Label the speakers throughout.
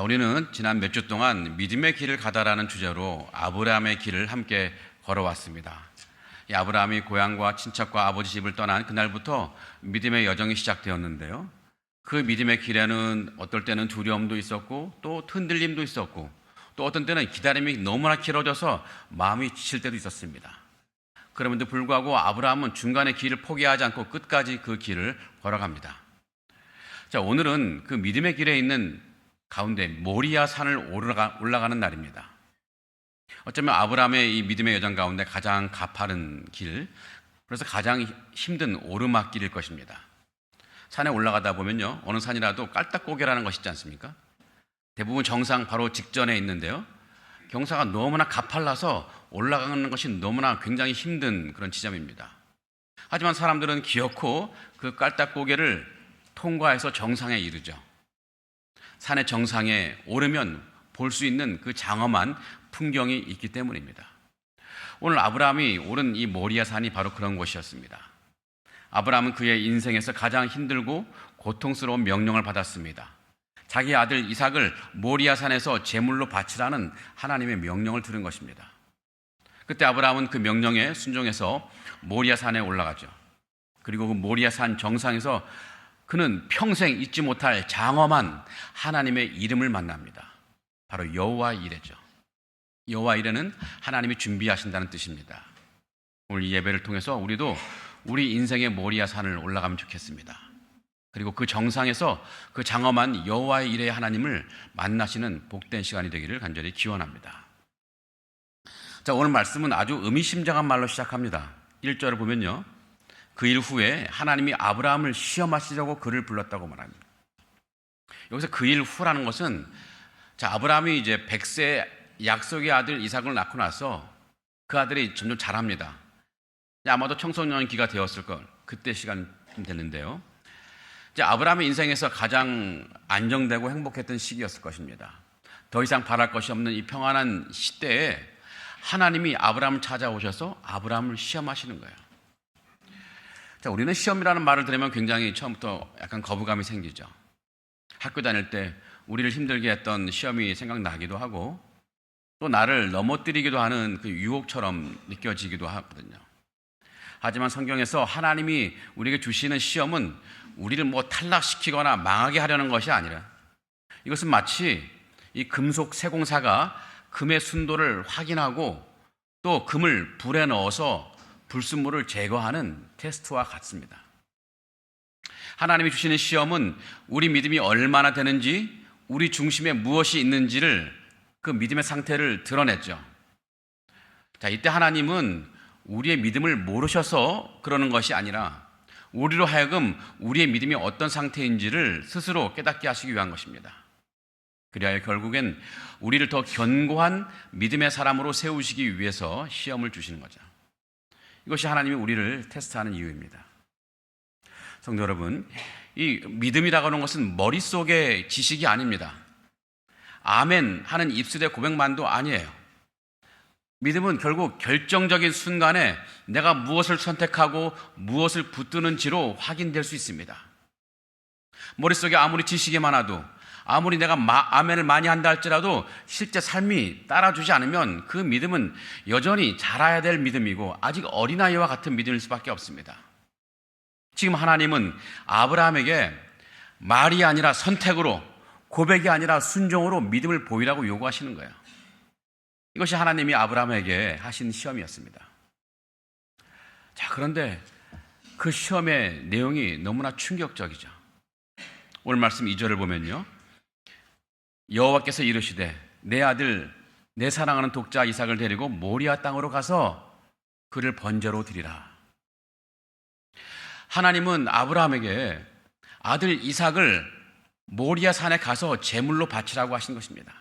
Speaker 1: 우리는 지난 몇 주 동안 믿음의 길을 가다라는 주제로 아브라함의 길을 함께 걸어왔습니다. 이 아브라함이 고향과 친척과 아버지 집을 떠난 그날부터 믿음의 여정이 시작되었는데요. 그 믿음의 길에는 어떨 때는 두려움도 있었고 또 흔들림도 있었고 또 어떤 때는 기다림이 너무나 길어져서 마음이 지칠 때도 있었습니다. 그럼에도 불구하고 아브라함은 중간에 길을 포기하지 않고 끝까지 그 길을 걸어갑니다. 자, 오늘은 그 믿음의 길에 있는 가운데 모리아 산을 올라가는 날입니다. 어쩌면 아브라함의 이 믿음의 여정 가운데 가장 가파른 길, 그래서 가장 힘든 오르막길일 것입니다. 산에 올라가다 보면요, 어느 산이라도 깔딱고개라는 것이 있지 않습니까? 대부분 정상 바로 직전에 있는데요, 경사가 너무나 가팔라서 올라가는 것이 너무나 굉장히 힘든 그런 지점입니다. 하지만 사람들은 기어코 그 깔딱고개를 통과해서 정상에 이르죠. 산의 정상에 오르면 볼 수 있는 그 장엄한 풍경이 있기 때문입니다. 오늘 아브라함이 오른 이 모리아 산이 바로 그런 곳이었습니다. 아브라함은 그의 인생에서 가장 힘들고 고통스러운 명령을 받았습니다. 자기 아들 이삭을 모리아 산에서 제물로 바치라는 하나님의 명령을 들은 것입니다. 그때 아브라함은 그 명령에 순종해서 모리아 산에 올라가죠. 그리고 그 모리아 산 정상에서 그는 평생 잊지 못할 장엄한 하나님의 이름을 만납니다. 바로 여호와 이레죠. 여호와 이레는 하나님이 준비하신다는 뜻입니다. 오늘 이 예배를 통해서 우리도 우리 인생의 모리아 산을 올라가면 좋겠습니다. 그리고 그 정상에서 그 장엄한 여호와 이레의 하나님을 만나시는 복된 시간이 되기를 간절히 기원합니다. 자, 오늘 말씀은 아주 의미심장한 말로 시작합니다. 1절을 보면요, 그 일 후에 하나님이 아브라함을 시험하시려고 그를 불렀다고 말합니다. 여기서 그 일 후라는 것은, 자, 아브라함이 이제 100세 약속의 아들 이삭을 낳고 나서 그 아들이 점점 자랍니다. 아마도 청소년기가 되었을 걸, 그때 시간 됐는데요. 이제 아브라함의 인생에서 가장 안정되고 행복했던 시기였을 것입니다. 더 이상 바랄 것이 없는 이 평안한 시대에 하나님이 아브라함을 찾아오셔서 아브라함을 시험하시는 거예요. 자, 우리는 시험이라는 말을 들으면 굉장히 처음부터 약간 거부감이 생기죠. 학교 다닐 때 우리를 힘들게 했던 시험이 생각나기도 하고 또 나를 넘어뜨리기도 하는 그 유혹처럼 느껴지기도 하거든요. 하지만 성경에서 하나님이 우리에게 주시는 시험은 우리를 뭐 탈락시키거나 망하게 하려는 것이 아니라, 이것은 마치 이 금속 세공사가 금의 순도를 확인하고 또 금을 불에 넣어서 불순물을 제거하는 테스트와 같습니다. 하나님이 주시는 시험은 우리 믿음이 얼마나 되는지, 우리 중심에 무엇이 있는지를, 그 믿음의 상태를 드러냈죠. 자, 이때 하나님은 우리의 믿음을 모르셔서 그러는 것이 아니라 우리로 하여금 우리의 믿음이 어떤 상태인지를 스스로 깨닫게 하시기 위한 것입니다. 그리하여 결국엔 우리를 더 견고한 믿음의 사람으로 세우시기 위해서 시험을 주시는 거죠. 이것이 하나님이 우리를 테스트하는 이유입니다. 성도 여러분, 이 믿음이라고 하는 것은 머릿속의 지식이 아닙니다. 아멘 하는 입술의 고백만도 아니에요. 믿음은 결국 결정적인 순간에 내가 무엇을 선택하고 무엇을 붙드는지로 확인될 수 있습니다. 머릿속에 아무리 지식이 많아도, 아무리 내가 아멘을 많이 한다 할지라도 실제 삶이 따라주지 않으면 그 믿음은 여전히 자라야 될 믿음이고 아직 어린아이와 같은 믿음일 수밖에 없습니다. 지금 하나님은 아브라함에게 말이 아니라 선택으로, 고백이 아니라 순종으로 믿음을 보이라고 요구하시는 거예요. 이것이 하나님이 아브라함에게 하신 시험이었습니다. 자, 그런데 그 시험의 내용이 너무나 충격적이죠. 오늘 말씀 2절을 보면요, 여호와께서 이르시되 내 아들 내 사랑하는 독자 이삭을 데리고 모리아 땅으로 가서 그를 번제로 드리라. 하나님은 아브라함에게 아들 이삭을 모리아 산에 가서 제물로 바치라고 하신 것입니다.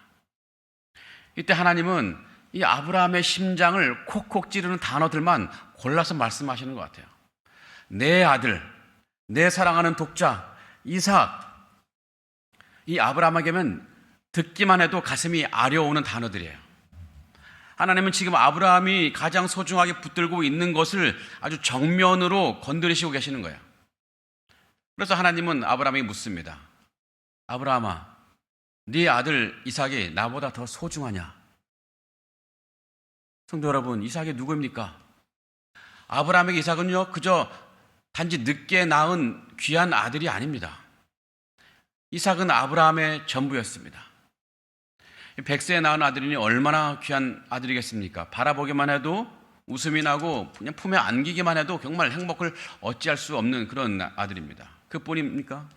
Speaker 1: 이때 하나님은 이 아브라함의 심장을 콕콕 찌르는 단어들만 골라서 말씀하시는 것 같아요. 내 아들, 내 사랑하는 독자 이삭. 이 아브라함에게는 듣기만 해도 가슴이 아려오는 단어들이에요. 하나님은 지금 아브라함이 가장 소중하게 붙들고 있는 것을 아주 정면으로 건드리시고 계시는 거예요. 그래서 하나님은 아브라함에게 묻습니다. 아브라함아, 네 아들 이삭이 나보다 더 소중하냐? 성도 여러분, 이삭이 누구입니까? 아브라함에게 이삭은요, 그저 단지 늦게 낳은 귀한 아들이 아닙니다. 이삭은 아브라함의 전부였습니다. 100세에 낳은 아들이니 얼마나 귀한 아들이겠습니까? 바라보기만 해도 웃음이 나고 그냥 품에 안기기만 해도 정말 행복을 어찌할 수 없는 그런 아들입니다. 그뿐입니까?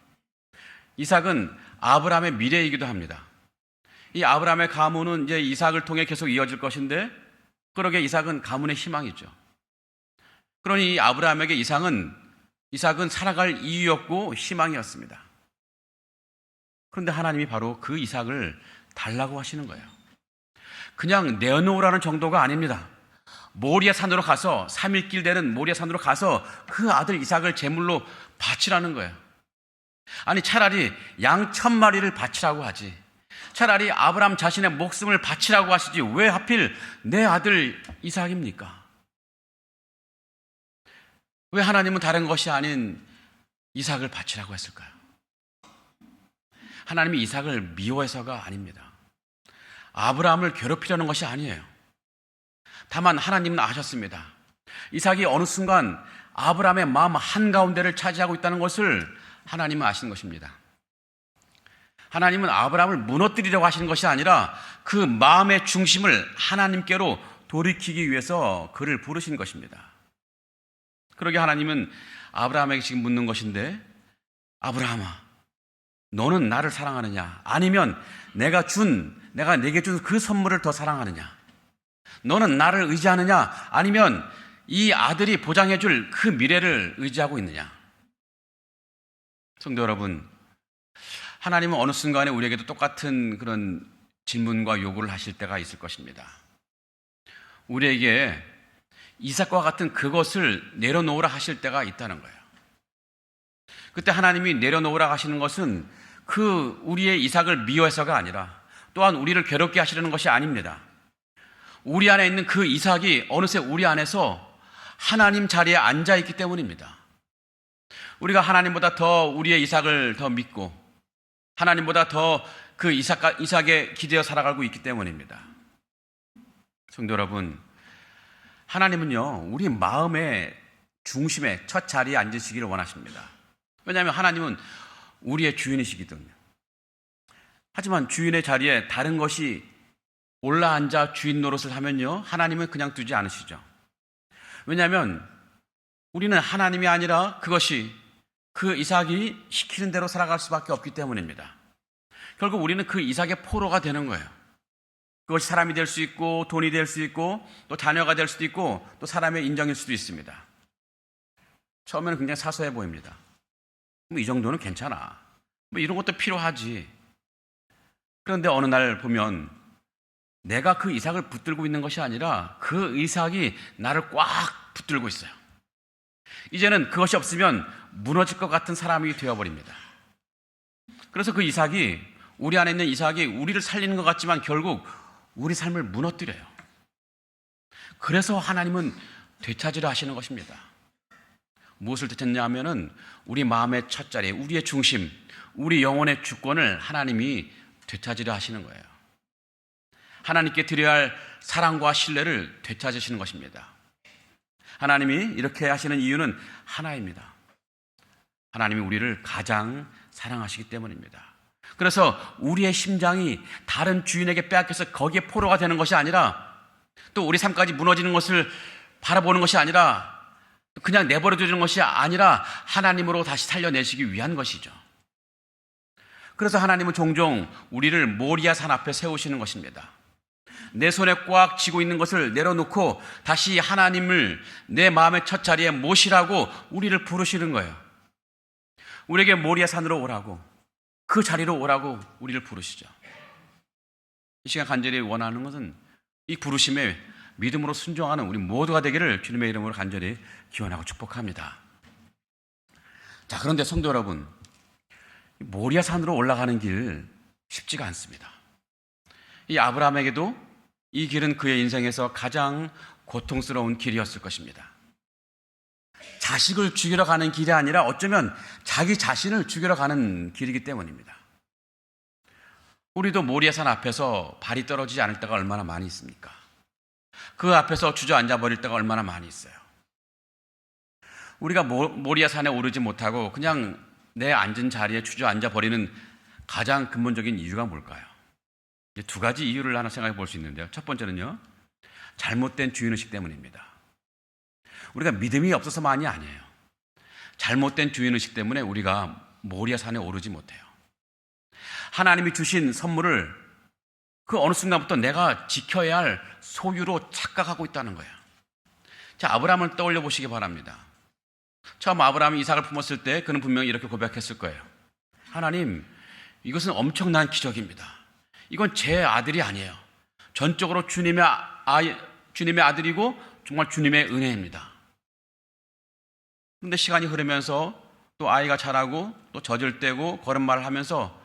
Speaker 1: 이삭은 아브라함의 미래이기도 합니다. 이 아브라함의 가문은 이제 이삭을 통해 계속 이어질 것인데, 그러게 이삭은 가문의 희망이죠. 그러니 이 아브라함에게 이삭은 살아갈 이유였고 희망이었습니다. 그런데 하나님이 바로 그 이삭을 달라고 하시는 거예요. 그냥 내어놓으라는 정도가 아닙니다. 모리아 산으로 가서 3일길 되는 모리아 산으로 가서 그 아들 이삭을 제물로 바치라는 거예요. 아니, 차라리 양 1000마리를 바치라고 하지, 차라리 아브라함 자신의 목숨을 바치라고 하시지 왜 하필 내 아들 이삭입니까? 왜 하나님은 다른 것이 아닌 이삭을 바치라고 했을까요? 하나님이 이삭을 미워해서가 아닙니다. 아브라함을 괴롭히려는 것이 아니에요. 다만 하나님은 아셨습니다. 이삭이 어느 순간 아브라함의 마음 한가운데를 차지하고 있다는 것을 하나님은 아시는 것입니다. 하나님은 아브라함을 무너뜨리려고 하시는 것이 아니라 그 마음의 중심을 하나님께로 돌이키기 위해서 그를 부르신 것입니다. 그러게 하나님은 아브라함에게 지금 묻는 것인데, 아브라함아, 너는 나를 사랑하느냐? 아니면 내가 내게 준 그 선물을 더 사랑하느냐? 너는 나를 의지하느냐? 아니면 이 아들이 보장해 줄 그 미래를 의지하고 있느냐? 성도 여러분, 하나님은 어느 순간에 우리에게도 똑같은 그런 질문과 요구를 하실 때가 있을 것입니다. 우리에게 이삭과 같은 그것을 내려놓으라 하실 때가 있다는 거예요. 그때 하나님이 내려놓으라 하시는 것은 그 우리의 이삭을 미워해서가 아니라, 또한 우리를 괴롭게 하시려는 것이 아닙니다. 우리 안에 있는 그 이삭이 어느새 우리 안에서 하나님 자리에 앉아 있기 때문입니다. 우리가 하나님보다 더 우리의 이삭을 더 믿고 하나님보다 더 그 이삭에 기대어 살아가고 있기 때문입니다. 성도 여러분, 하나님은요, 우리 마음의 중심에 첫 자리에 앉으시기를 원하십니다. 왜냐하면 하나님은 우리의 주인이시거든요. 하지만 주인의 자리에 다른 것이 올라앉아 주인 노릇을 하면요, 하나님은 그냥 두지 않으시죠. 왜냐하면 우리는 하나님이 아니라 그것이 그 이삭이 시키는 대로 살아갈 수밖에 없기 때문입니다. 결국 우리는 그 이삭의 포로가 되는 거예요. 그것이 사람이 될 수 있고 돈이 될 수 있고 또 자녀가 될 수도 있고 또 사람의 인정일 수도 있습니다. 처음에는 굉장히 사소해 보입니다. 이 정도는 괜찮아, 이런 것도 필요하지. 그런데 어느 날 보면 내가 그 이삭을 붙들고 있는 것이 아니라 그 이삭이 나를 꽉 붙들고 있어요. 이제는 그것이 없으면 무너질 것 같은 사람이 되어버립니다. 그래서 그 이삭이, 우리 안에 있는 이삭이 우리를 살리는 것 같지만 결국 우리 삶을 무너뜨려요. 그래서 하나님은 되찾으려 하시는 것입니다. 무엇을 되찾냐 하면은 우리 마음의 첫자리, 우리의 중심, 우리 영혼의 주권을 하나님이 되찾으려 하시는 거예요. 하나님께 드려야 할 사랑과 신뢰를 되찾으시는 것입니다. 하나님이 이렇게 하시는 이유는 하나입니다. 하나님이 우리를 가장 사랑하시기 때문입니다. 그래서 우리의 심장이 다른 주인에게 빼앗겨서 거기에 포로가 되는 것이 아니라, 또 우리 삶까지 무너지는 것을 바라보는 것이 아니라, 그냥 내버려 두는 것이 아니라 하나님으로 다시 살려내시기 위한 것이죠. 그래서 하나님은 종종 우리를 모리아 산 앞에 세우시는 것입니다. 내 손에 꽉 쥐고 있는 것을 내려놓고 다시 하나님을 내 마음의 첫 자리에 모시라고 우리를 부르시는 거예요. 우리에게 모리아 산으로 오라고, 그 자리로 오라고 우리를 부르시죠. 이 시간 간절히 원하는 것은 이 부르심에 믿음으로 순종하는 우리 모두가 되기를 주님의 이름으로 간절히 기원하고 축복합니다. 자, 그런데 성도 여러분, 모리아 산으로 올라가는 길 쉽지가 않습니다. 이 아브라함에게도 이 길은 그의 인생에서 가장 고통스러운 길이었을 것입니다. 자식을 죽이러 가는 길이 아니라 어쩌면 자기 자신을 죽이러 가는 길이기 때문입니다. 우리도 모리아산 앞에서 발이 떨어지지 않을 때가 얼마나 많이 있습니까? 그 앞에서 주저앉아 버릴 때가 얼마나 많이 있어요. 우리가 모리아산에 오르지 못하고 그냥 내 앉은 자리에 주저앉아 버리는 가장 근본적인 이유가 뭘까요? 두 가지 이유를 하나 생각해 볼 수 있는데요. 첫 번째는요, 잘못된 주인의식 때문입니다. 우리가 믿음이 없어서만이 아니에요. 잘못된 주인의식 때문에 우리가 모리아산에 오르지 못해요. 하나님이 주신 선물을 그 어느 순간부터 내가 지켜야 할 소유로 착각하고 있다는 거예요. 자, 아브라함을 떠올려 보시기 바랍니다. 처음 아브라함이 이삭을 품었을 때 그는 분명히 이렇게 고백했을 거예요. 하나님, 이것은 엄청난 기적입니다. 이건 제 아들이 아니에요. 전적으로 주님의 아들이고 정말 주님의 은혜입니다. 그런데 시간이 흐르면서 또 아이가 자라고 또 젖을 떼고 걸음마를 하면서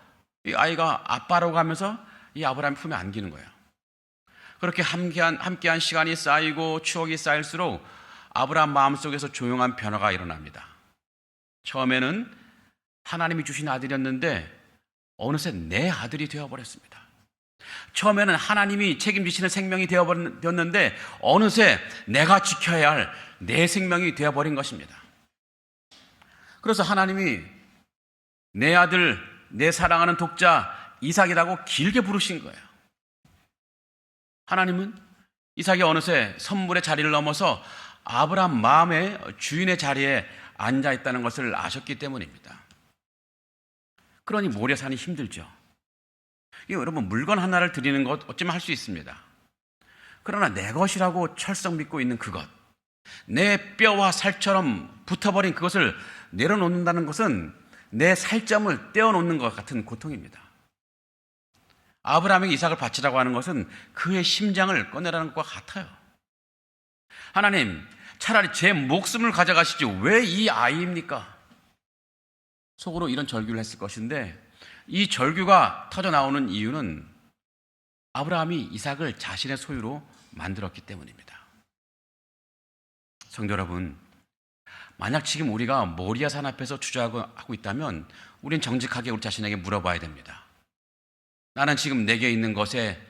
Speaker 1: 이 아이가 아빠라고 하면서 이 아브라함 품에 안기는 거예요. 그렇게 함께한 시간이 쌓이고 추억이 쌓일수록 아브라함 마음속에서 조용한 변화가 일어납니다. 처음에는 하나님이 주신 아들이었는데 어느새 내 아들이 되어버렸습니다. 처음에는 하나님이 책임지시는 생명이 되었는데 어느새 내가 지켜야 할 내 생명이 되어버린 것입니다. 그래서 하나님이 내 아들, 내 사랑하는 독자 이삭이라고 길게 부르신 거예요. 하나님은 이삭이 어느새 선물의 자리를 넘어서 아브라함 마음의 주인의 자리에 앉아 있다는 것을 아셨기 때문입니다. 그러니 모리아산이 힘들죠. 여러분, 물건 하나를 드리는 것 어쩌면 할 수 있습니다. 그러나 내 것이라고 철썩 믿고 있는 그것, 내 뼈와 살처럼 붙어버린 그것을 내려놓는다는 것은 내 살점을 떼어놓는 것 같은 고통입니다. 아브라함에게 이삭을 바치라고 하는 것은 그의 심장을 꺼내라는 것과 같아요. 하나님, 차라리 제 목숨을 가져가시지 왜 이 아이입니까? 속으로 이런 절규를 했을 것인데 이 절규가 터져 나오는 이유는 아브라함이 이삭을 자신의 소유로 만들었기 때문입니다. 성도 여러분, 만약 지금 우리가 모리아산 앞에서 주저하고 있다면 우린 정직하게 우리 자신에게 물어봐야 됩니다. 나는 지금 내게 있는 것에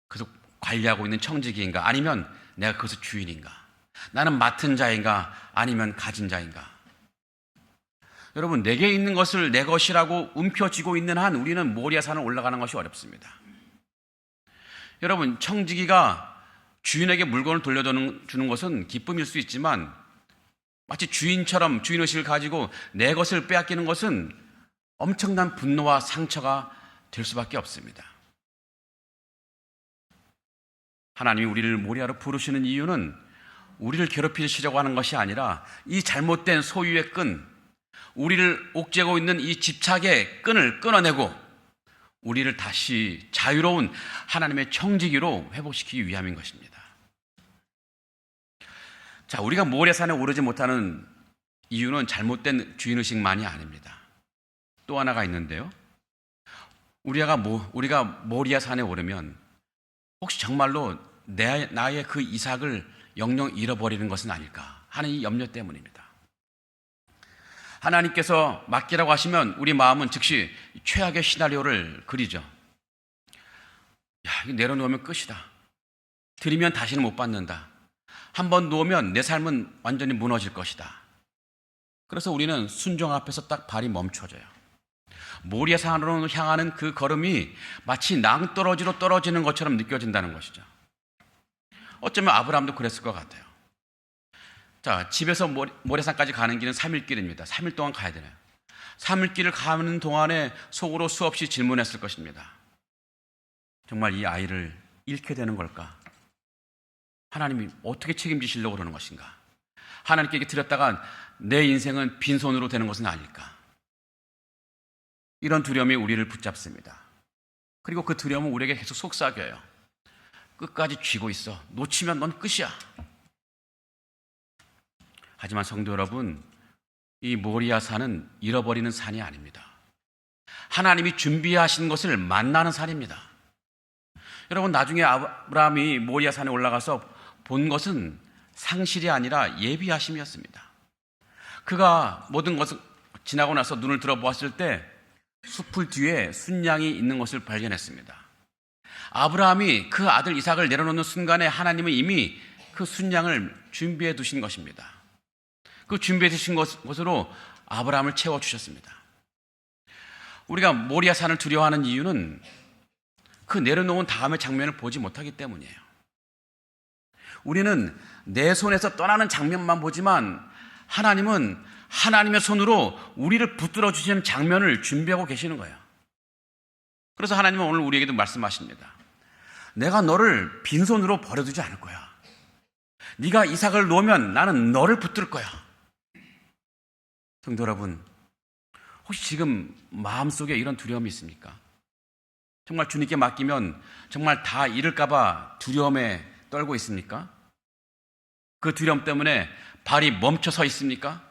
Speaker 1: 계속 관리하고 있는 청지기인가? 아니면 내가 그것의 주인인가? 나는 맡은 자인가? 아니면 가진 자인가? 여러분, 내게 있는 것을 내 것이라고 움켜쥐고 있는 한 우리는 모리아산을 올라가는 것이 어렵습니다. 여러분, 청지기가 주인에게 물건을 돌려주는 것은 기쁨일 수 있지만 마치 주인처럼 주인의식을 가지고 내 것을 빼앗기는 것은 엄청난 분노와 상처가 될 수밖에 없습니다. 하나님이 우리를 모리아로 부르시는 이유는 우리를 괴롭히시려고 하는 것이 아니라 이 잘못된 소유의 끈, 우리를 옥죄고 있는 이 집착의 끈을 끊어내고 우리를 다시 자유로운 하나님의 청지기로 회복시키기 위함인 것입니다. 자, 우리가 모리아산에 오르지 못하는 이유는 잘못된 주인의식만이 아닙니다. 또 하나가 있는데요. 우리가 모리아산에 오르면 혹시 정말로 나의 그 이삭을 영영 잃어버리는 것은 아닐까 하는 이 염려 때문입니다. 하나님께서 맡기라고 하시면 우리 마음은 즉시 최악의 시나리오를 그리죠. 야, 이거 내려놓으면 끝이다. 드리면 다시는 못 받는다. 한번 놓으면 내 삶은 완전히 무너질 것이다. 그래서 우리는 순종 앞에서 딱 발이 멈춰져요. 모리아산으로 향하는 그 걸음이 마치 낭떠러지로 떨어지는 것처럼 느껴진다는 것이죠. 어쩌면 아브라함도 그랬을 것 같아요. 자, 집에서 모리아산까지 가는 길은 3일 길입니다. 3일 동안 가야 되나요? 3일 길을 가는 동안에 속으로 수없이 질문했을 것입니다. 정말 이 아이를 잃게 되는 걸까? 하나님이 어떻게 책임지시려고 그러는 것인가? 하나님께 드렸다가 내 인생은 빈손으로 되는 것은 아닐까? 이런 두려움이 우리를 붙잡습니다. 그리고 그 두려움은 우리에게 계속 속삭여요. 끝까지 쥐고 있어. 놓치면 넌 끝이야. 하지만 성도 여러분, 이 모리아산은 잃어버리는 산이 아닙니다. 하나님이 준비하신 것을 만나는 산입니다. 여러분, 나중에 아브라함이 모리아산에 올라가서 본 것은 상실이 아니라 예비하심이었습니다. 그가 모든 것을 지나고 나서 눈을 들어보았을 때 숲풀 뒤에 순양이 있는 것을 발견했습니다. 아브라함이 그 아들 이삭을 내려놓는 순간에 하나님은 이미 그 순양을 준비해 두신 것입니다. 그 준비해 두신 것으로 아브라함을 채워주셨습니다. 우리가 모리아 산을 두려워하는 이유는 그 내려놓은 다음의 장면을 보지 못하기 때문이에요. 우리는 내 손에서 떠나는 장면만 보지만 하나님은 하나님의 손으로 우리를 붙들어 주시는 장면을 준비하고 계시는 거예요. 그래서 하나님은 오늘 우리에게도 말씀하십니다. 내가 너를 빈손으로 버려두지 않을 거야. 네가 이삭을 놓으면 나는 너를 붙들 거야. 성도 여러분, 혹시 지금 마음속에 이런 두려움이 있습니까? 정말 주님께 맡기면 정말 다 잃을까 봐 두려움에 떨고 있습니까? 그 두려움 때문에 발이 멈춰 서 있습니까?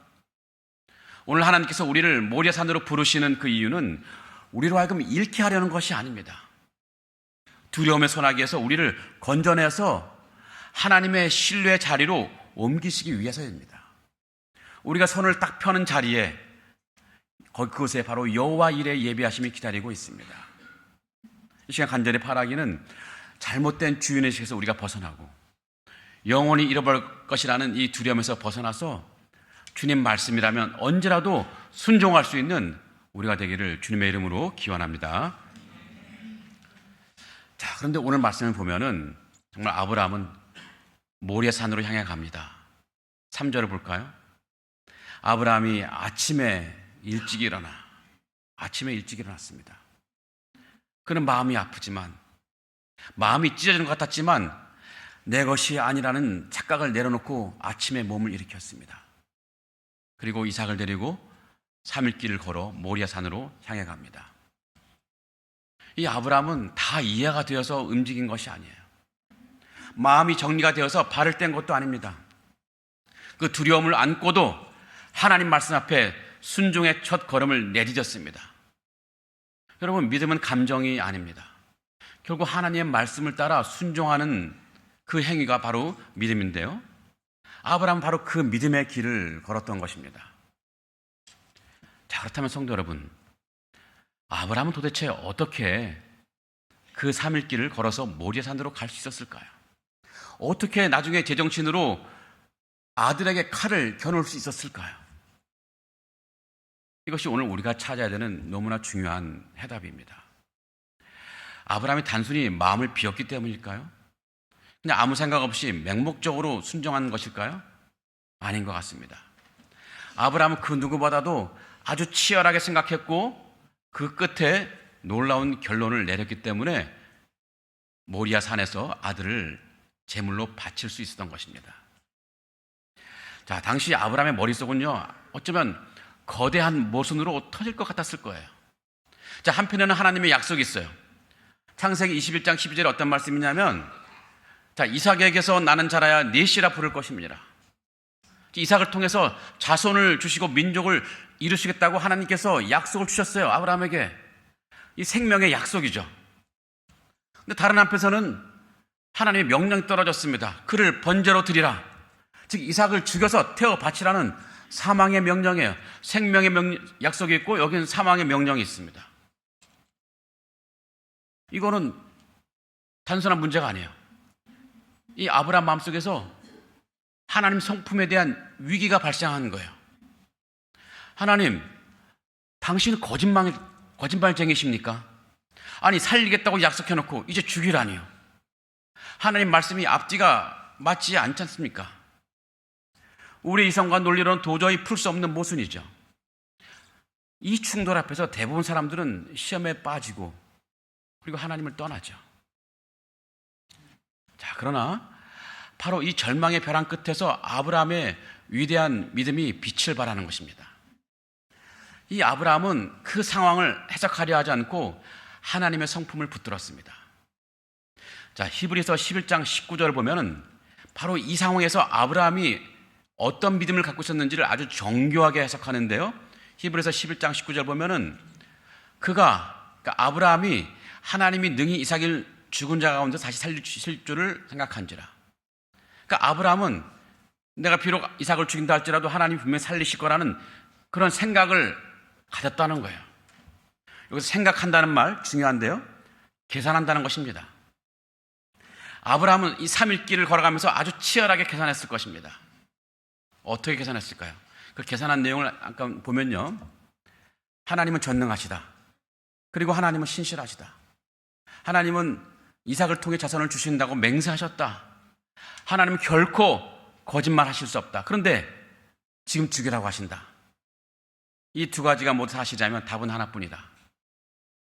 Speaker 1: 오늘 하나님께서 우리를 모리아산으로 부르시는 그 이유는 우리로 하여금 잃게 하려는 것이 아닙니다. 두려움의 소나기에서 우리를 건져내서 하나님의 신뢰의 자리로 옮기시기 위해서입니다. 우리가 손을 딱 펴는 자리에 그곳에 바로 여호와 일의 예비하심이 기다리고 있습니다. 이 시간 간절히 바라기는 잘못된 주인의식에서 우리가 벗어나고 영원히 잃어버릴 것이라는 이 두려움에서 벗어나서 주님 말씀이라면 언제라도 순종할 수 있는 우리가 되기를 주님의 이름으로 기원합니다. 자, 그런데 오늘 말씀을 보면은 정말 아브라함은 모리아 산으로 향해 갑니다. 3절을 볼까요? 아브라함이 아침에 일찍 일어났습니다. 그는 마음이 아프지만, 마음이 찢어지는 것 같았지만 내 것이 아니라는 착각을 내려놓고 아침에 몸을 일으켰습니다. 그리고 이삭을 데리고 3일 길을 걸어 모리아 산으로 향해 갑니다. 이 아브라함은 다 이해가 되어서 움직인 것이 아니에요. 마음이 정리가 되어서 발을 뗀 것도 아닙니다. 그 두려움을 안고도 하나님 말씀 앞에 순종의 첫 걸음을 내디뎠습니다. 여러분, 믿음은 감정이 아닙니다. 결국 하나님의 말씀을 따라 순종하는 그 행위가 바로 믿음인데요. 아브라함은 바로 그 믿음의 길을 걸었던 것입니다. 자, 그렇다면 성도 여러분, 아브라함은 도대체 어떻게 그 3일 길을 걸어서 모리아 산으로 갈 수 있었을까요? 어떻게 나중에 제정신으로 아들에게 칼을 겨눌 수 있었을까요? 이것이 오늘 우리가 찾아야 되는 너무나 중요한 해답입니다. 아브라함이 단순히 마음을 비웠기 때문일까요? 그냥 아무 생각 없이 맹목적으로 순종한 것일까요? 아닌 것 같습니다. 아브라함은 그 누구보다도 아주 치열하게 생각했고 그 끝에 놀라운 결론을 내렸기 때문에 모리아 산에서 아들을 제물로 바칠 수 있었던 것입니다. 자, 당시 아브라함의 머릿속은요, 어쩌면 거대한 모순으로 터질 것 같았을 거예요. 자, 한편에는 하나님의 약속이 있어요. 창세기 21장 12절에 어떤 말씀이냐면, 자, 이삭에게서 나는 자라야 네 씨라 부를 것입니다. 이삭을 통해서 자손을 주시고 민족을 이루시겠다고 하나님께서 약속을 주셨어요. 아브라함에게. 이 생명의 약속이죠. 근데 다른 한편에서는 하나님의 명령이 떨어졌습니다. 그를 번제로 드리라. 즉 이삭을 죽여서 태워 바치라는 사망의 명령이에요. 생명의 약속이 있고 여기는 사망의 명령이 있습니다. 이거는 단순한 문제가 아니에요. 이 아브라함 마음속에서 하나님 성품에 대한 위기가 발생하는 거예요. 하나님, 당신은 거짓말쟁이십니까? 아니, 살리겠다고 약속해놓고 이제 죽이라니요. 하나님 말씀이 앞뒤가 맞지 않지 않습니까? 우리 이성과 논리로는 도저히 풀 수 없는 모순이죠. 이 충돌 앞에서 대부분 사람들은 시험에 빠지고 그리고 하나님을 떠나죠. 자, 그러나 바로 이 절망의 벼랑 끝에서 아브라함의 위대한 믿음이 빛을 발하는 것입니다. 이 아브라함은 그 상황을 해석하려 하지 않고 하나님의 성품을 붙들었습니다. 자, 히브리서 11장 19절을 보면은 바로 이 상황에서 아브라함이 어떤 믿음을 갖고 있었는지를 아주 정교하게 해석하는데요. 히브리서 11장 19절 보면은 그러니까 아브라함이 하나님이 능히 이삭을 죽은 자 가운데 다시 살리실 줄을 생각한지라. 그러니까 아브라함은 내가 비록 이삭을 죽인다 할지라도 하나님이 분명히 살리실 거라는 그런 생각을 가졌다는 거예요. 여기서 생각한다는 말 중요한데요. 계산한다는 것입니다. 아브라함은 이 3일길을 걸어가면서 아주 치열하게 계산했을 것입니다. 어떻게 계산했을까요? 그 계산한 내용을 아까 보면요. 하나님은 전능하시다. 그리고 하나님은 신실하시다. 하나님은 이삭을 통해 자손을 주신다고 맹세하셨다. 하나님은 결코 거짓말하실 수 없다. 그런데 지금 죽이라고 하신다. 이 두 가지가 모두 사실이라면 답은 하나뿐이다.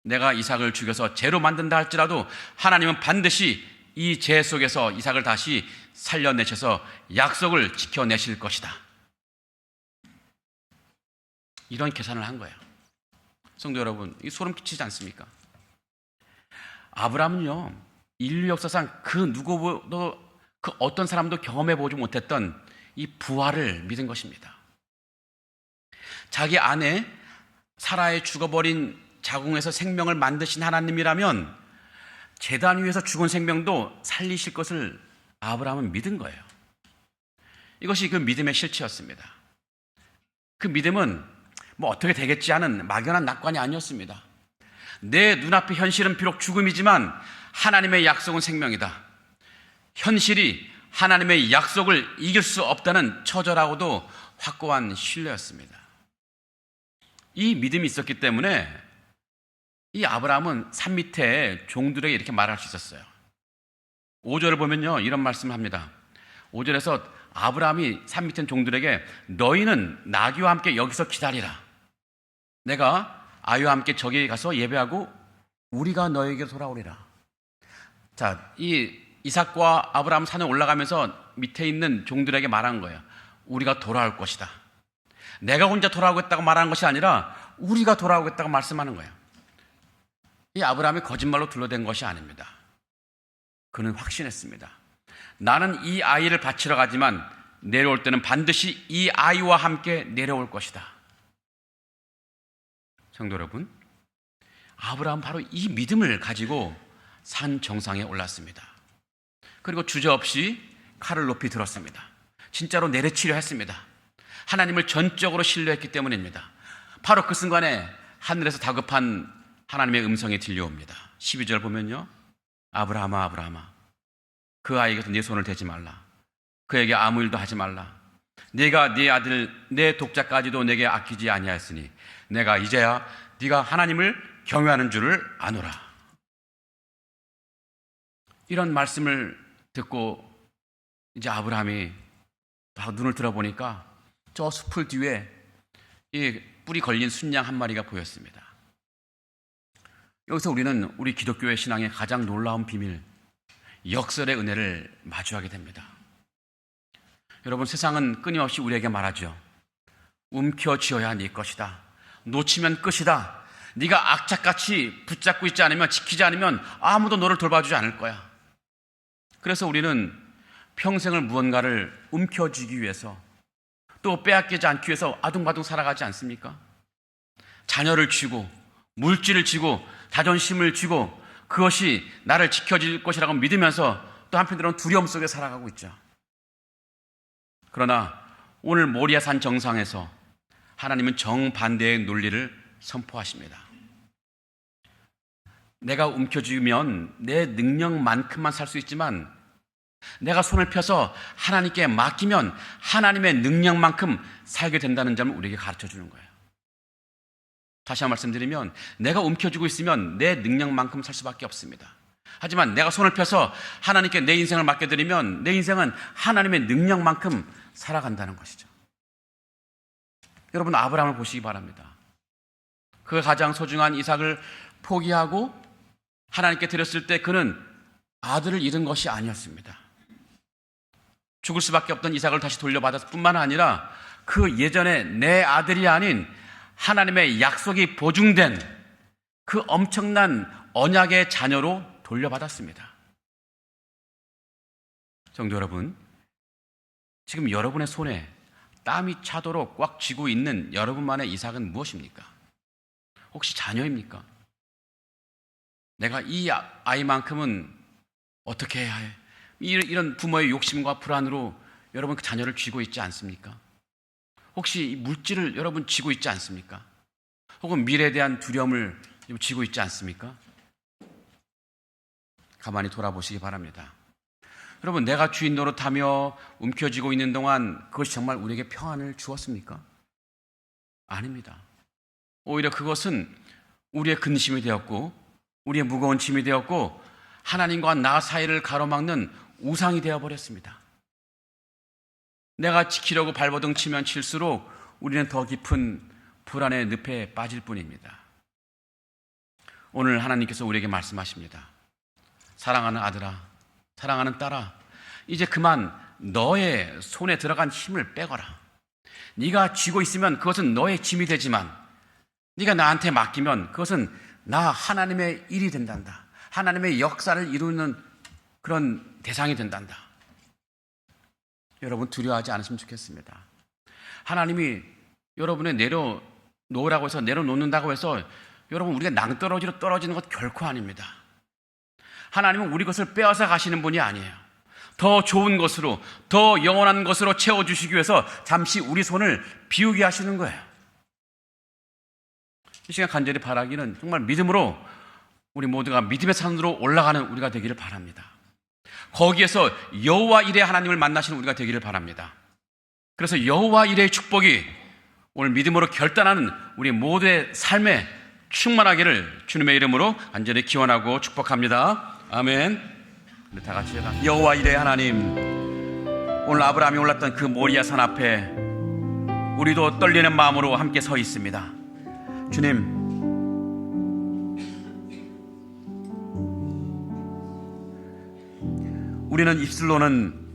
Speaker 1: 내가 이삭을 죽여서 죄로 만든다 할지라도 하나님은 반드시 이 죄 속에서 이삭을 다시 살려내셔서 약속을 지켜내실 것이다. 이런 계산을 한 거예요. 성도 여러분, 이 소름 끼치지 않습니까? 아브라함은요, 인류 역사상 그 누구도 그 어떤 사람도 경험해 보지 못했던 이 부활을 믿은 것입니다. 자기 아내 사라의 죽어버린 자궁에서 생명을 만드신 하나님이라면 제단 위에서 죽은 생명도 살리실 것을 아브라함은 믿은 거예요. 이것이 그 믿음의 실체였습니다. 그 믿음은 뭐 어떻게 되겠지 하는 막연한 낙관이 아니었습니다. 내 눈앞의 현실은 비록 죽음이지만 하나님의 약속은 생명이다. 현실이 하나님의 약속을 이길 수 없다는 처절하고도 확고한 신뢰였습니다. 이 믿음이 있었기 때문에 이 아브라함은 산 밑에 종들에게 이렇게 말할 수 있었어요. 5절을 보면요, 이런 말씀을 합니다. 5절에서 아브라함이 산 밑에 종들에게 너희는 나귀와 함께 여기서 기다리라. 내가 아유와 함께 저기 가서 예배하고 우리가 너에게 돌아오리라. 자, 이 이삭과 아브라함 산에 올라가면서 밑에 있는 종들에게 말한 거예요. 우리가 돌아올 것이다. 내가 혼자 돌아오겠다고 말하는 것이 아니라 우리가 돌아오겠다고 말씀하는 거예요. 이 아브라함이 거짓말로 둘러댄 것이 아닙니다. 그는 확신했습니다. 나는 이 아이를 바치러 가지만 내려올 때는 반드시 이 아이와 함께 내려올 것이다. 성도 여러분, 아브라함은 바로 이 믿음을 가지고 산 정상에 올랐습니다. 그리고 주저없이 칼을 높이 들었습니다. 진짜로 내려치려 했습니다. 하나님을 전적으로 신뢰했기 때문입니다. 바로 그 순간에 하늘에서 다급한 하나님의 음성이 들려옵니다. 12절 보면요, 아브라함아 아브라함아 그 아이에게서 네 손을 대지 말라. 그에게 아무 일도 하지 말라. 네가 네 아들 내 독자까지도 내게 아끼지 아니하였으니 내가 이제야 네가 하나님을 경외하는 줄을 아노라. 이런 말씀을 듣고 이제 아브라함이 눈을 들어보니까 저 숲을 뒤에 이 뿔이 걸린 순양 한 마리가 보였습니다. 여기서 우리는 우리 기독교의 신앙의 가장 놀라운 비밀, 역설의 은혜를 마주하게 됩니다. 여러분, 세상은 끊임없이 우리에게 말하죠. 움켜쥐어야 네 것이다. 놓치면 끝이다. 네가 악착같이 붙잡고 있지 않으면, 지키지 않으면 아무도 너를 돌봐주지 않을 거야. 그래서 우리는 평생을 무언가를 움켜쥐기 위해서 또 빼앗기지 않기 위해서 아둥바둥 살아가지 않습니까? 자녀를 쥐고 물질을 쥐고 자존심을 쥐고 그것이 나를 지켜줄 것이라고 믿으면서 또 한편으로는 두려움 속에 살아가고 있죠. 그러나 오늘 모리아산 정상에서 하나님은 정반대의 논리를 선포하십니다. 내가 움켜쥐면 내 능력만큼만 살 수 있지만 내가 손을 펴서 하나님께 맡기면 하나님의 능력만큼 살게 된다는 점을 우리에게 가르쳐 주는 거예요. 다시 한번 말씀드리면 내가 움켜쥐고 있으면 내 능력만큼 살 수밖에 없습니다. 하지만 내가 손을 펴서 하나님께 내 인생을 맡겨드리면 내 인생은 하나님의 능력만큼 살아간다는 것이죠. 여러분, 아브라함을 보시기 바랍니다. 그가 가장 소중한 이삭을 포기하고 하나님께 드렸을 때 그는 아들을 잃은 것이 아니었습니다. 죽을 수밖에 없던 이삭을 다시 돌려받았을 뿐만 아니라 그 예전에 내 아들이 아닌 하나님의 약속이 보증된 그 엄청난 언약의 자녀로 돌려받았습니다. 성도 여러분, 지금 여러분의 손에 땀이 차도록 꽉 쥐고 있는 여러분만의 이삭은 무엇입니까? 혹시 자녀입니까? 내가 이 아이만큼은 어떻게 해야 해? 이런 부모의 욕심과 불안으로 여러분 그 자녀를 쥐고 있지 않습니까? 혹시 이 물질을 여러분 쥐고 있지 않습니까? 혹은 미래에 대한 두려움을 좀 지고 있지 않습니까? 가만히 돌아보시기 바랍니다. 여러분, 내가 주인 노릇하며 움켜쥐고 있는 동안 그것이 정말 우리에게 평안을 주었습니까? 아닙니다. 오히려 그것은 우리의 근심이 되었고, 우리의 무거운 짐이 되었고, 하나님과 나 사이를 가로막는 우상이 되어버렸습니다. 내가 지키려고 발버둥 치면 칠수록 우리는 더 깊은 불안의 늪에 빠질 뿐입니다. 오늘 하나님께서 우리에게 말씀하십니다. 사랑하는 아들아, 사랑하는 딸아, 이제 그만 너의 손에 들어간 힘을 빼거라. 네가 쥐고 있으면 그것은 너의 짐이 되지만 네가 나한테 맡기면 그것은 나 하나님의 일이 된단다. 하나님의 역사를 이루는 그런 대상이 된단다. 여러분, 두려워하지 않으시면 좋겠습니다. 하나님이 여러분의 내려놓으라고 해서, 내려놓는다고 해서 여러분 우리가 낭떠러지로 떨어지는 것 결코 아닙니다. 하나님은 우리 것을 빼앗아 가시는 분이 아니에요. 더 좋은 것으로, 더 영원한 것으로 채워주시기 위해서 잠시 우리 손을 비우게 하시는 거예요. 이 시간 간절히 바라기는 정말 믿음으로 우리 모두가 믿음의 산으로 올라가는 우리가 되기를 바랍니다. 거기에서 여호와 이레 하나님을 만나시는 우리가 되기를 바랍니다. 그래서 여호와 이레의 축복이 오늘 믿음으로 결단하는 우리 모두의 삶에 충만하기를 주님의 이름으로 간절히 기원하고 축복합니다. 아멘. 우리 다 같이 여호와 이레 하나님, 오늘 아브라함이 올랐던 그 모리아 산 앞에 우리도 떨리는 마음으로 함께 서 있습니다. 주님, 우리는 입술로는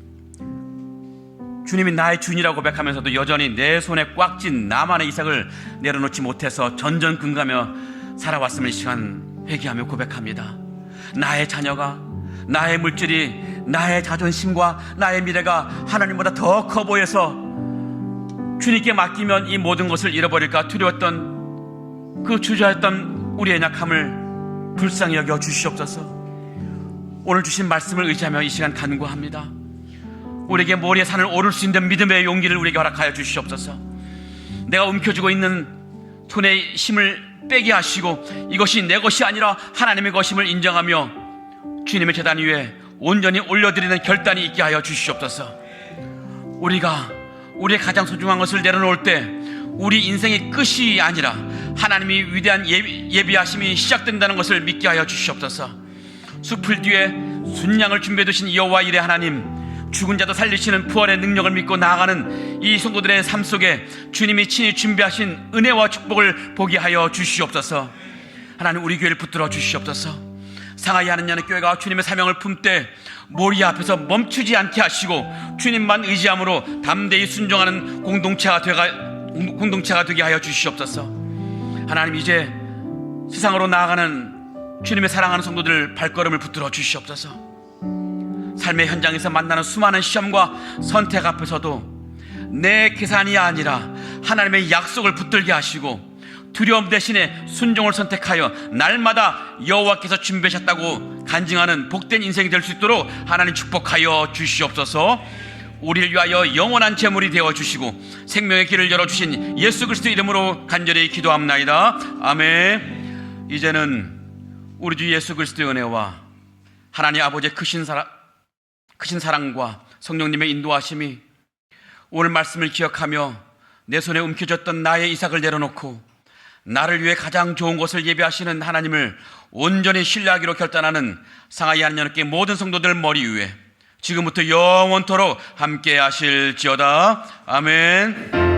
Speaker 1: 주님이 나의 주인이라고 고백하면서도 여전히 내 손에 꽉 쥔 나만의 이삭을 내려놓지 못해서 전전긍긍하며 살아왔음을 이 시간 회개하며 고백합니다. 나의 자녀가, 나의 물질이, 나의 자존심과 나의 미래가 하나님보다 더 커 보여서 주님께 맡기면 이 모든 것을 잃어버릴까 두려웠던 그 주저했던 우리의 약함을 불쌍히 여겨 주시옵소서. 오늘 주신 말씀을 의지하며 이 시간 간구합니다. 우리에게 모리아 산을 오를 수 있는 믿음의 용기를 우리에게 허락하여 주시옵소서. 내가 움켜쥐고 있는 손의 힘을 빼게 하시고 이것이 내 것이 아니라 하나님의 것임을 인정하며 주님의 제단 위에 온전히 올려드리는 결단이 있게 하여 주시옵소서. 우리가 우리의 가장 소중한 것을 내려놓을 때 우리 인생의 끝이 아니라 하나님이 위대한 예비하심이 시작된다는 것을 믿게 하여 주시옵소서. 숲을 뒤에 순양을 준비해 두신 여호와 이레 하나님, 죽은 자도 살리시는 부활의 능력을 믿고 나아가는 이 성도들의 삶 속에 주님이 친히 준비하신 은혜와 축복을 보게 하여 주시옵소서. 하나님, 우리 교회를 붙들어 주시옵소서. 상하이 하는 자는 교회가 주님의 사명을 품되 모리아 앞에서 멈추지 않게 하시고 주님만 의지함으로 담대히 순종하는 공동체가 되게 하여 주시옵소서. 하나님, 이제 세상으로 나아가는 주님의 사랑하는 성도들 발걸음을 붙들어 주시옵소서. 삶의 현장에서 만나는 수많은 시험과 선택 앞에서도 내 계산이 아니라 하나님의 약속을 붙들게 하시고 두려움 대신에 순종을 선택하여 날마다 여호와께서 준비하셨다고 간증하는 복된 인생이 될 수 있도록 하나님 축복하여 주시옵소서. 우리를 위하여 영원한 재물이 되어주시고 생명의 길을 열어주신 예수 그리스도 이름으로 간절히 기도합나이다. 아멘. 이제는 우리 주 예수 그리스도의 은혜와 하나님 아버지의 크신 사랑과 성령님의 인도하심이 오늘 말씀을 기억하며 내 손에 움켜졌던 나의 이삭을 내려놓고 나를 위해 가장 좋은 것을 예비하시는 하나님을 온전히 신뢰하기로 결단하는 상하이 하나님께 모든 성도들 머리 위에 지금부터 영원토록 함께 하실지어다. 아멘.